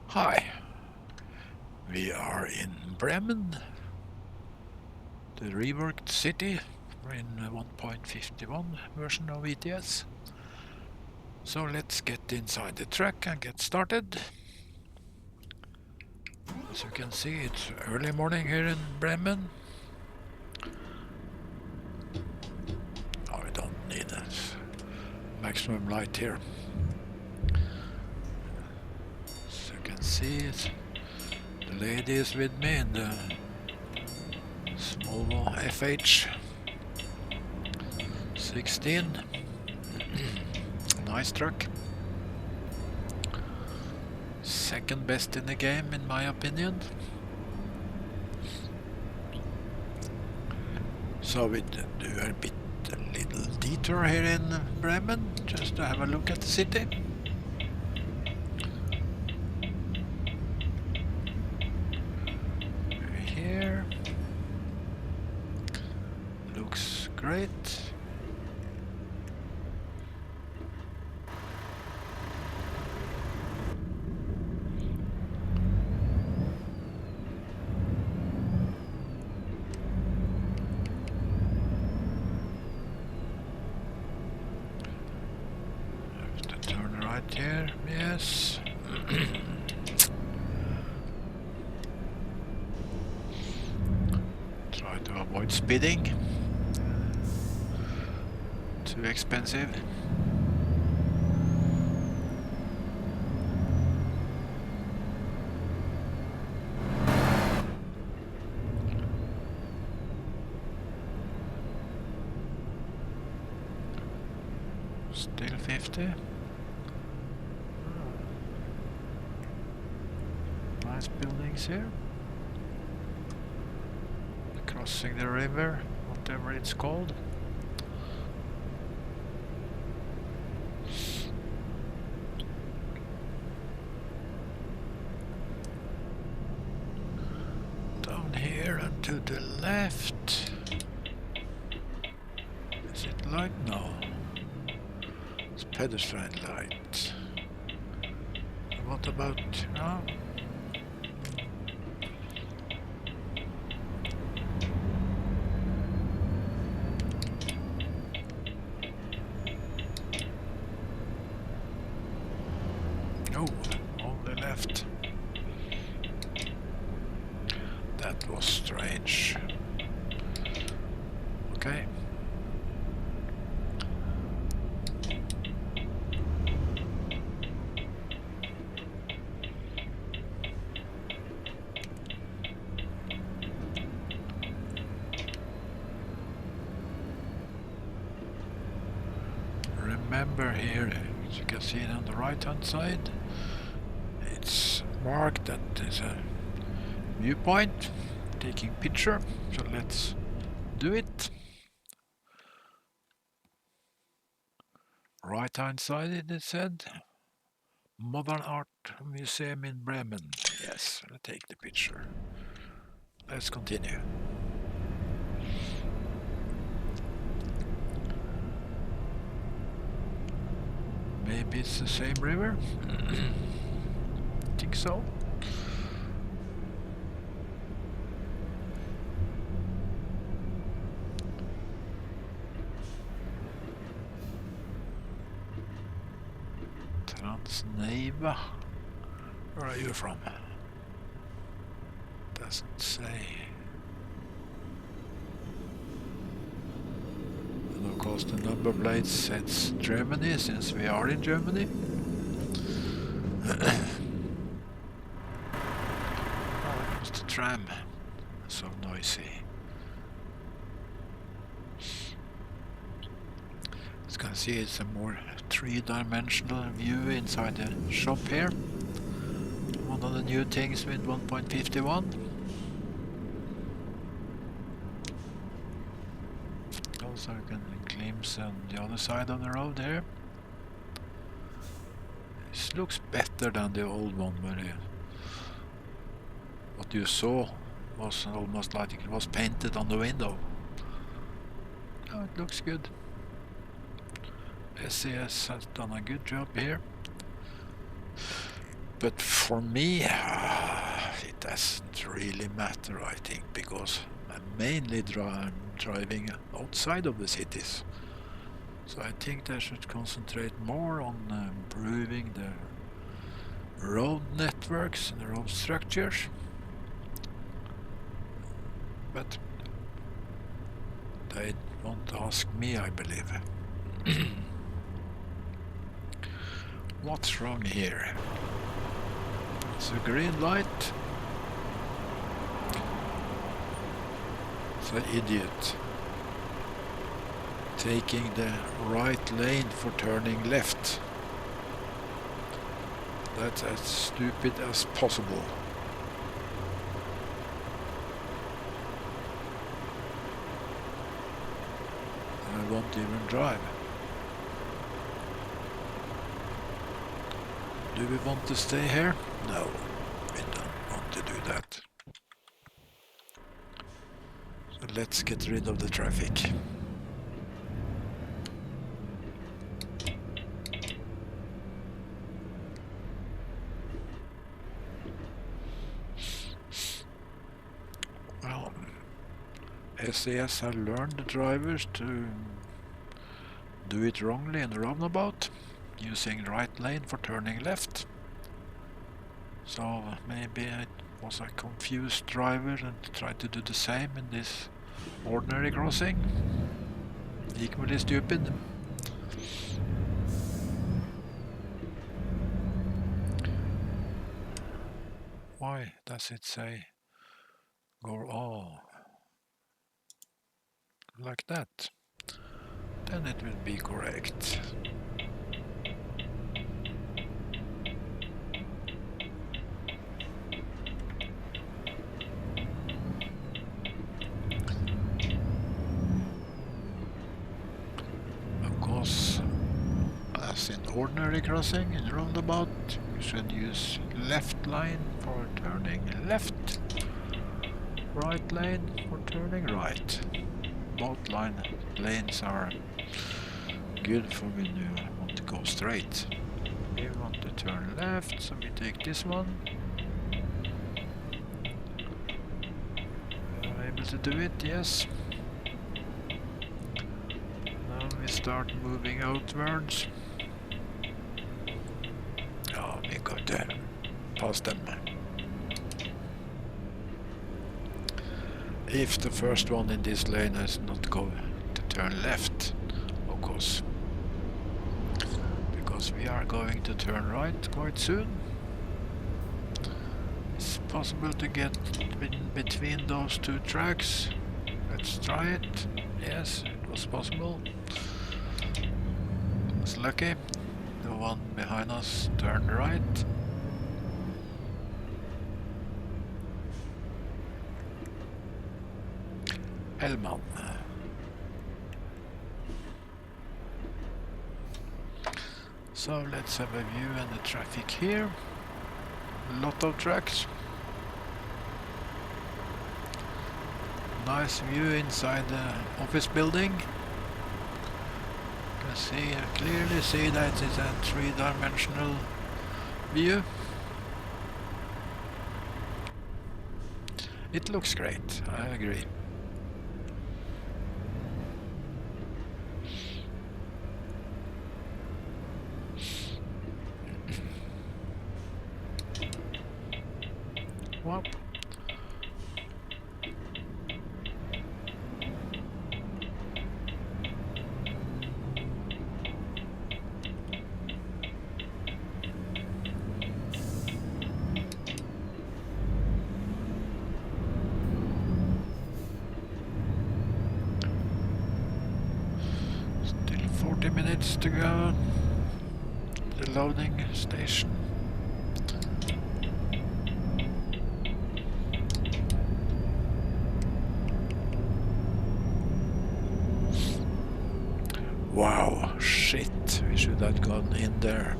Hi, we are in Bremen, the reworked city. We're in 1.51 version of ETS. So let's get inside the truck and get started. As you can see, it's early morning here in Bremen. Oh, we don't need that maximum light here. As you can see, the lady is with me in the Volvo FH16. Nice truck. Second best in the game, in my opinion. So we do a little detour here in Bremen, just to have a look at the city. We're here. Looks great. Right here, yes. Try to avoid speeding. Too expensive. Still 50. Nice buildings here. Crossing the river, whatever it's called. Down here and to the left. Is it light? No. It's pedestrian light. What about... Oh. Oh, only left. That was strange. Okay. Remember here, as you can see it on the right hand side, it's marked that there's a viewpoint taking picture, so let's do it. Right hand side it said Modern Art Museum in Bremen. Yes, I'll take the picture. Let's continue. Maybe it's the same river? Think so. Transneva. Where are you from? Doesn't say. And of course the number plate says Germany, since we are in Germany. Oh, it's the tram. So noisy. As you can see, it's a more three-dimensional view inside the shop here. One of the new things with 1.51. Also you can glimpse on the other side of the road here. This looks better than the old one, where what you saw was almost like it was painted on the window. Oh, it looks good. SES has done a good job here. but for me, it doesn't really matter, I think, because I'm mainly driving outside of the cities. So I think they should concentrate more on improving the road networks and the road structures. But they won't ask me, I believe. What's wrong here? It's a green light. It's an idiot taking the right lane for turning left. That's as stupid as possible. I won't even drive. Do we want to stay here? No, we don't want to do that. So let's get rid of the traffic. Well, SAS have learned the drivers to do it wrongly in the roundabout, using right lane for turning left. So maybe it was a confused driver and tried to do the same in this ordinary crossing. Equally stupid. Why does it say go like that? Then it will be correct. Of course, as in ordinary crossing in roundabout, you should use left line for turning left, right lane for turning right. Both lanes are good for when you want to go straight. We want to turn left, so we take this one. Are able to do it? Yes. Now we start moving outwards. Oh, we got there. Past them. If the first one in this lane is not going to turn left, of course, because we are going to turn right quite soon. It's possible to get in between those two tracks. Let's try it. Yes, it was possible. It's lucky. The one behind us turned right. Hellman. So let's have a view on the traffic here. A lot of trucks. Nice view inside the office building. You can clearly see that it's a three-dimensional view. It looks great, I agree. Well, still 40 minutes to go. The loading station. Wow, shit, we should have gone in there.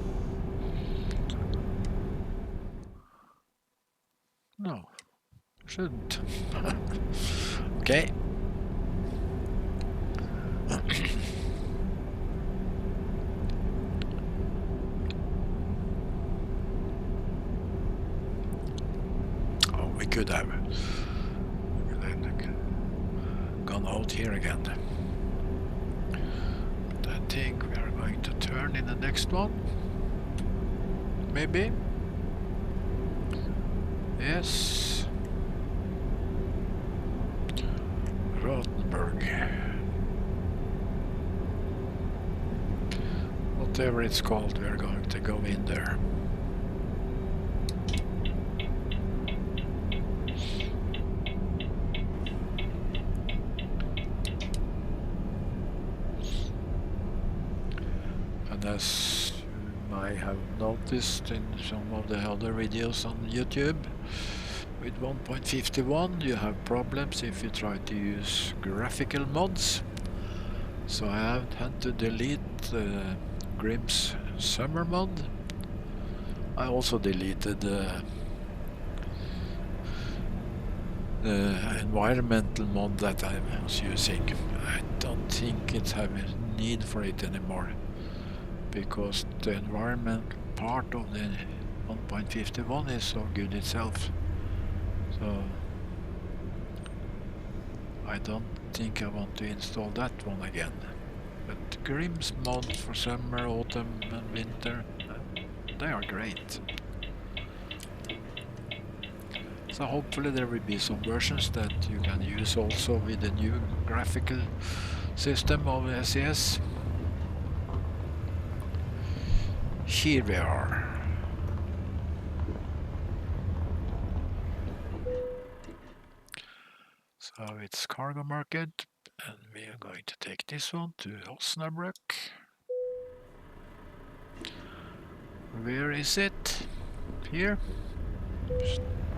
No, shouldn't. Okay. could have gone out here again. But I think we are going to turn in the next one. Maybe. Yes. Rothenburg. Whatever it's called, we are going to go in there. And as you might have noticed in some of the other videos on YouTube, with 1.51 you have problems if you try to use graphical mods. So I have had to delete Grimm's summer mod. I also deleted the environmental mod that I was using. I don't think it's have a need for it anymore, because the environmental part of the 1.51 is so good itself. So I don't think I want to install that one again. But Grimm's mod for summer, autumn and winter, they are great. So hopefully there will be some versions that you can use also with the new graphical system of SES. Here we are. So it's cargo market, and we are going to take this one to Osnabruck. Where is it? Here,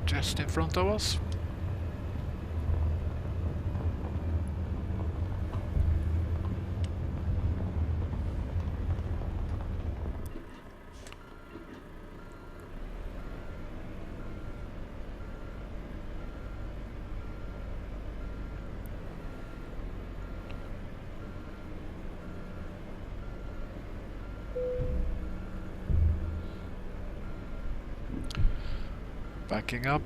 just in front of us. Backing up,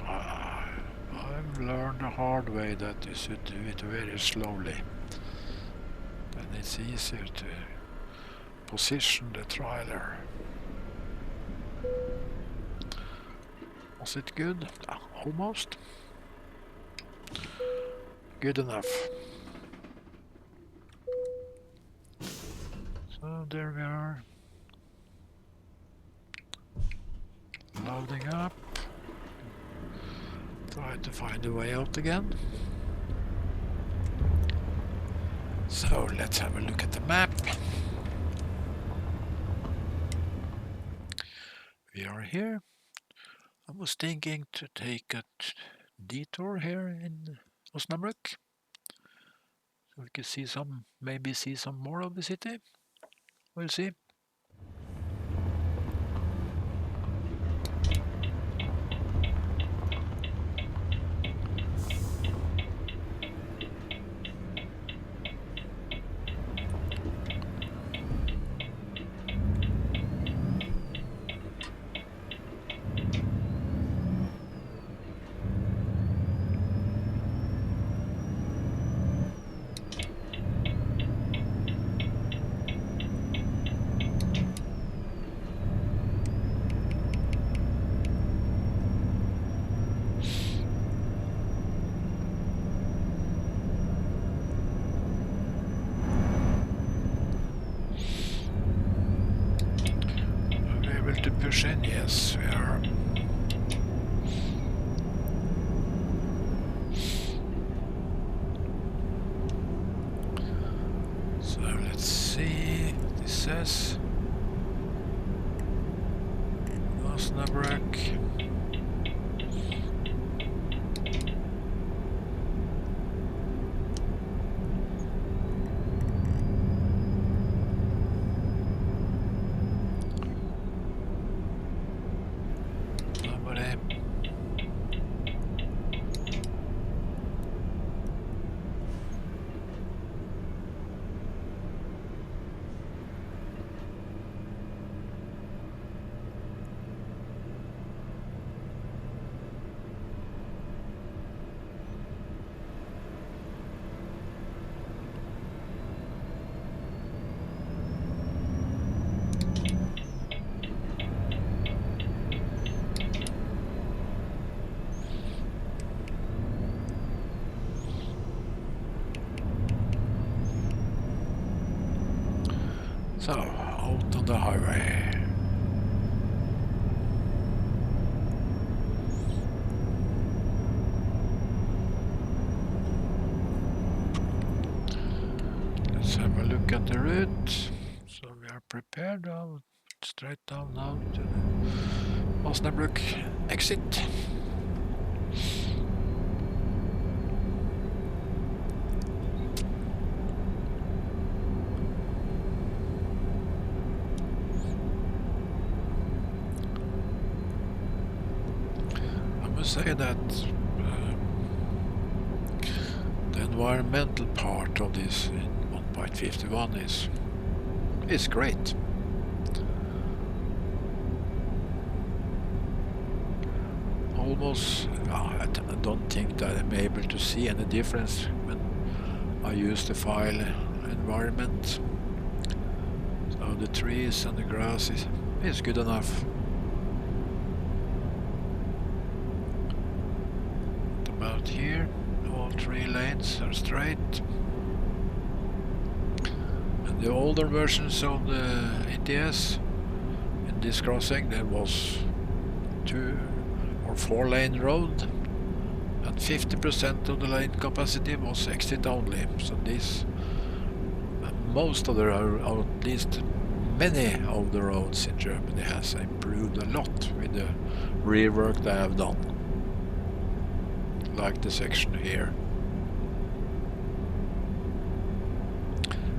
I've learned the hard way that you should do it very slowly. Then it's easier to position the trailer. Was it good? Almost. Good enough. So there we are. Loading up. Try to find a way out again. So let's have a look at the map. We are here. I was thinking to take a detour here in Osnabruck, so we could see some, maybe see some more of the city. We'll see. Yes, we are. So let's see what this says. Osnabruck. So, out on the highway. Let's have a look at the route. So we are prepared now. Straight down now to the Osnabruck exit. Say that the environmental part of this 1.51 is great. Almost, I don't think that I'm able to see any difference when I use the file environment. So the trees and the grass is good enough. About here, all 3 lanes are straight. And the older versions of the ETS, in this crossing there was 2 or 4 lane road, and 50% of the lane capacity was exit only. So this, most of the, or at least many of the roads in Germany has improved a lot with the rework they have done. Like the section here.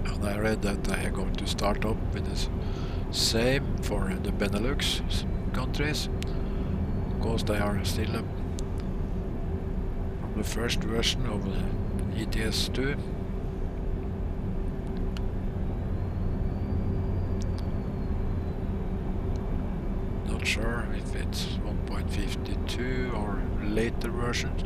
And I read that they are going to start up with the same for the Benelux countries, because they are still from the first version of the ETS2. Not sure if it's 1.52 or later versions.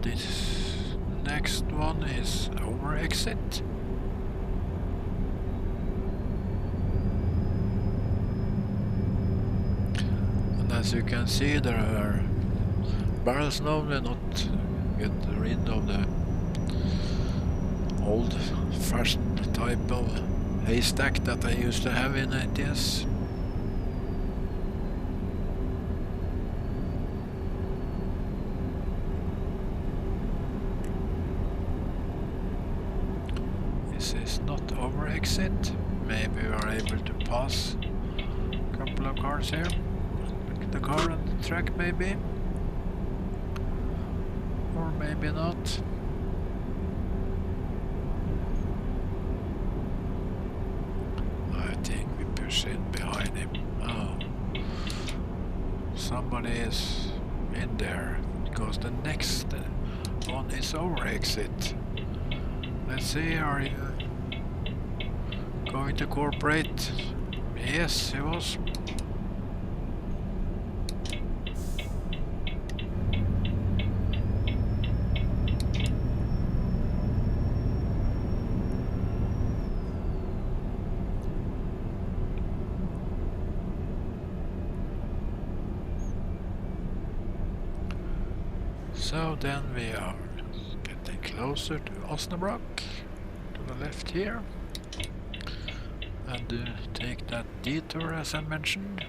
This next one is over exit. And as you can see, there are barrels now. They not get rid of the old-fashioned type of haystack that I used to have in ETS. Exit. Maybe we are able to pass a couple of cars here. The car on the track maybe. Or maybe not. I think we push in behind him. Oh. Somebody is in there, because the next one is over exit. Let's see, are you going to cooperate? Yes, he was. So then we are getting closer to Osnabruck, to the left here. And take that detour as I mentioned.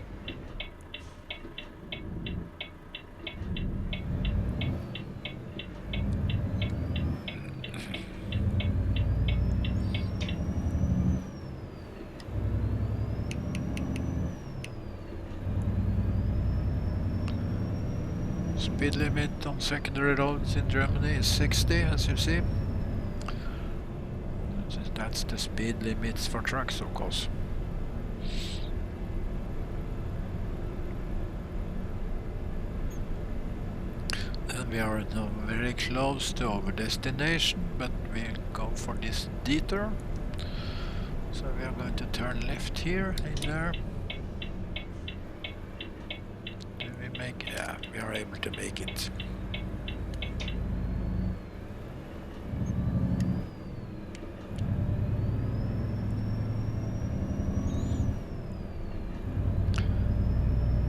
Speed limit on secondary roads in Germany is 60, as you see. That's the speed limits for trucks, of course. And we are now very close to our destination, but we'll go for this detour. So So we are going to turn left here in there. Do we make? Yeah, we are able to make it.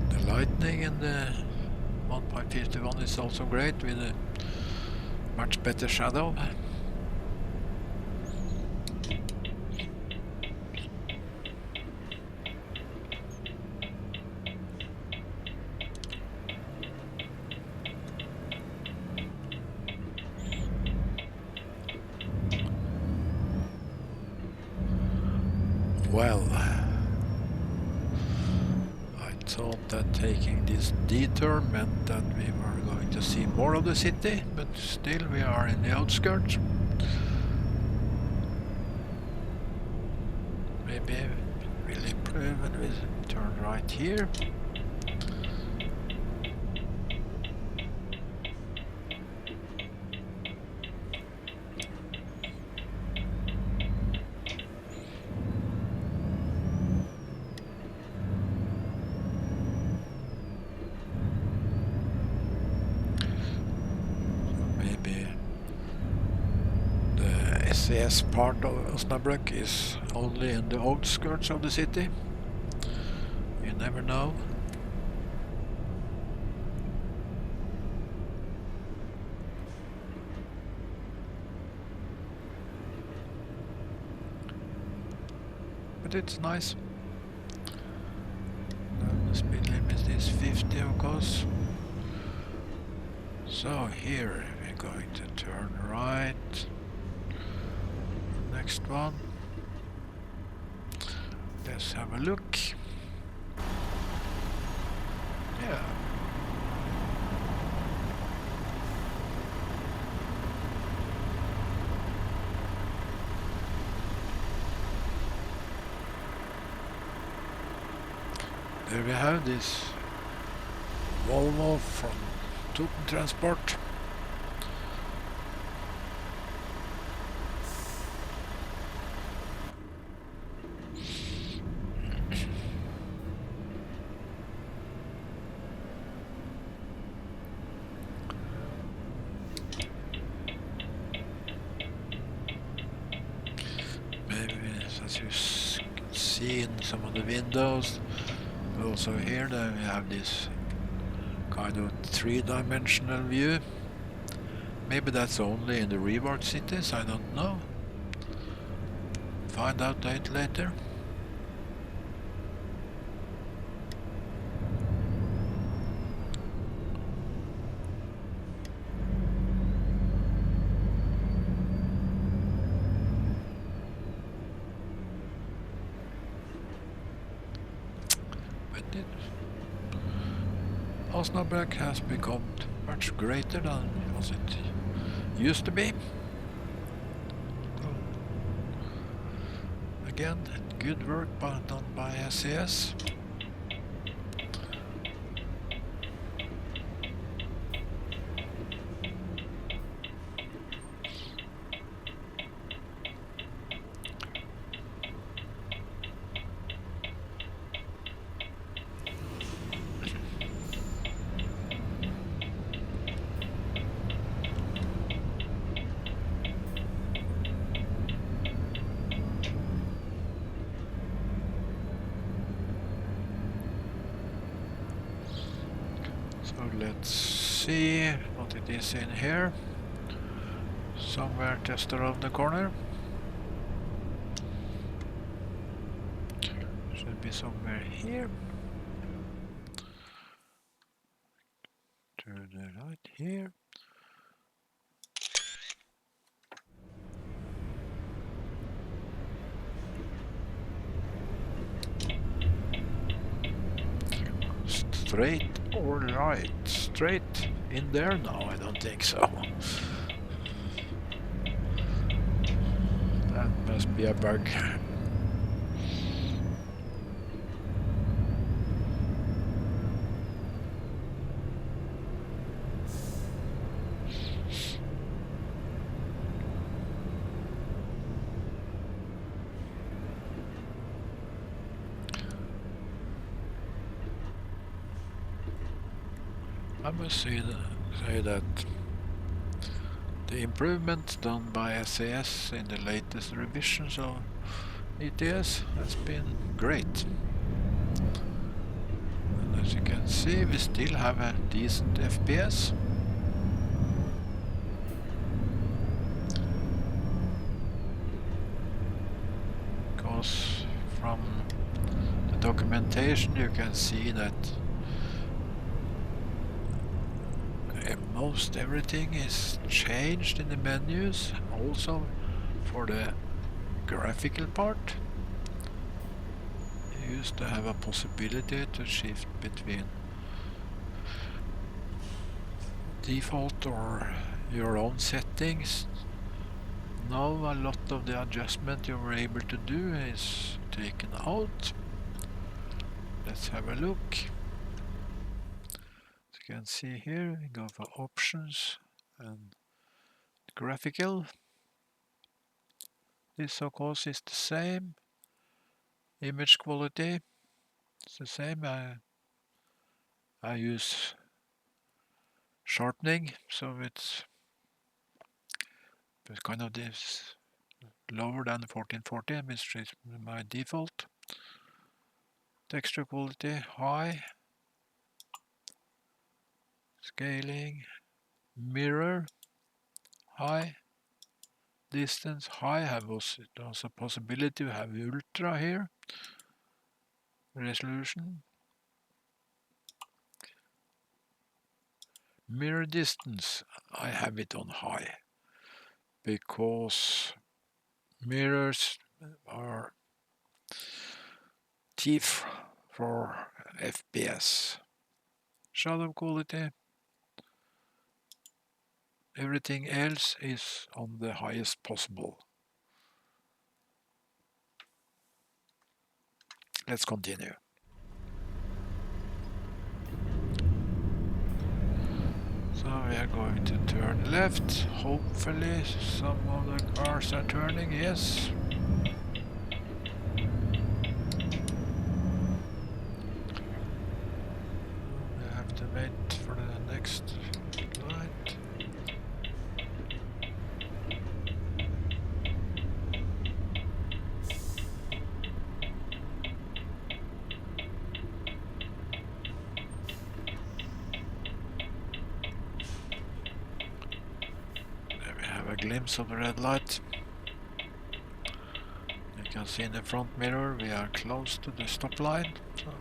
The lightning in the 1.51 is also great with a much better shadow. Well, I thought that taking this detour meant that we were going to see more of the city, but still we are in the outskirts. Maybe we'll improve and we'll turn right here. This part of Osnabruck is only in the outskirts of the city. You never know. But it's nice. The speed limit is 50, of course. So here we're going to turn right. Next one. Let's have a look. Yeah. There we have this Volvo from Tobii Transport. As you can see in some of the windows, also here we have this kind of three-dimensional view. Maybe that's only in the Reworked cities, I don't know. Find out that later. Osnabruck has become much greater than it used to be. Again, good work done by SCS. Let's see what it is in here. Somewhere just around the corner. Should be somewhere here. To the right here. Straight or right? Straight in there? No, I don't think so. That must be a bug. I must say that the improvement done by SAS in the latest revisions of ETS has been great. And as you can see, we still have a decent FPS. Because from the documentation you can see that most everything is changed in the menus, also for the graphical part. You used to have a possibility to shift between default or your own settings. Now a lot of the adjustment you were able to do is taken out. Let's have a look. As you can see here, we go for options and graphical. This of course is the same. Image quality, it's the same. I use sharpening, so it's kind of this lower than 1440, which is my default. Texture quality high. Scaling, mirror high. Distance high. Have also possibility to have ultra here. Resolution. Mirror distance, I have it on high because mirrors are thief for FPS. Shadow quality, everything else is on the highest possible. Let's continue. So we are going to turn left. Hopefully some of the cars are turning, yes. We have to wait for the next light. There we have a glimpse of the red light. You can see in the front mirror we are close to the stop line. So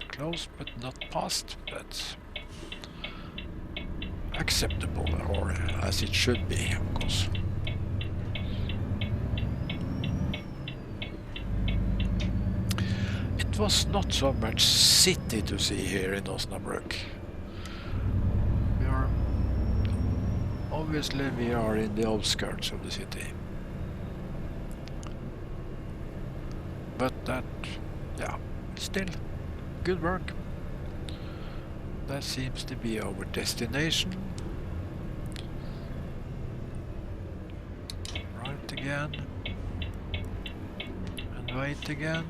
close but not past. That's acceptable, or as it should be, of course. It was not so much city to see here in Osnabruck. Obviously we are in the outskirts of the city. But that, yeah, still good work. That seems to be our destination. Right again. And wait again.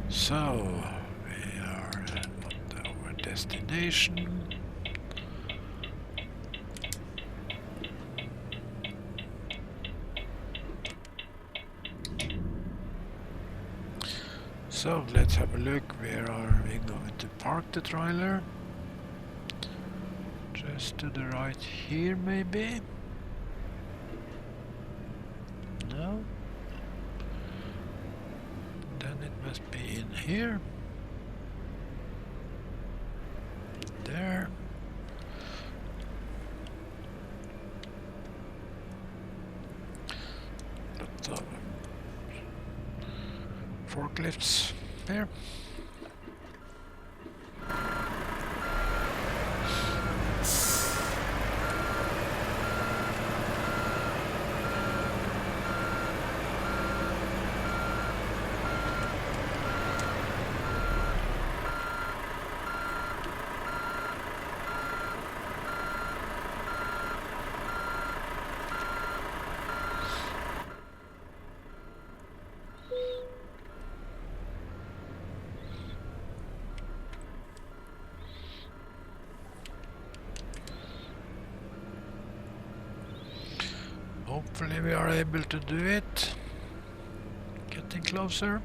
So, we are at our destination. So, let's have a look. Where are we going to park the trailer? Just to the right here, maybe? No? Then it must be in here. There. Lot of forklifts. here. Hopefully we are able to do it. Getting closer.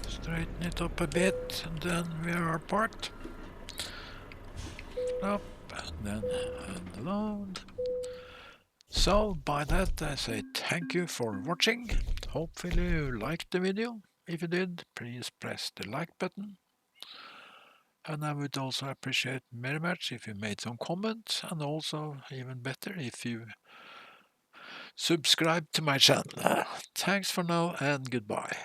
Straighten it up a bit and then we are parked. Up and then unload. So by that I say thank you for watching. Hopefully you liked the video. If you did, please press the like button. And I would also appreciate very much if you made some comments, and also even better if you subscribe to my channel. Thanks for now and goodbye.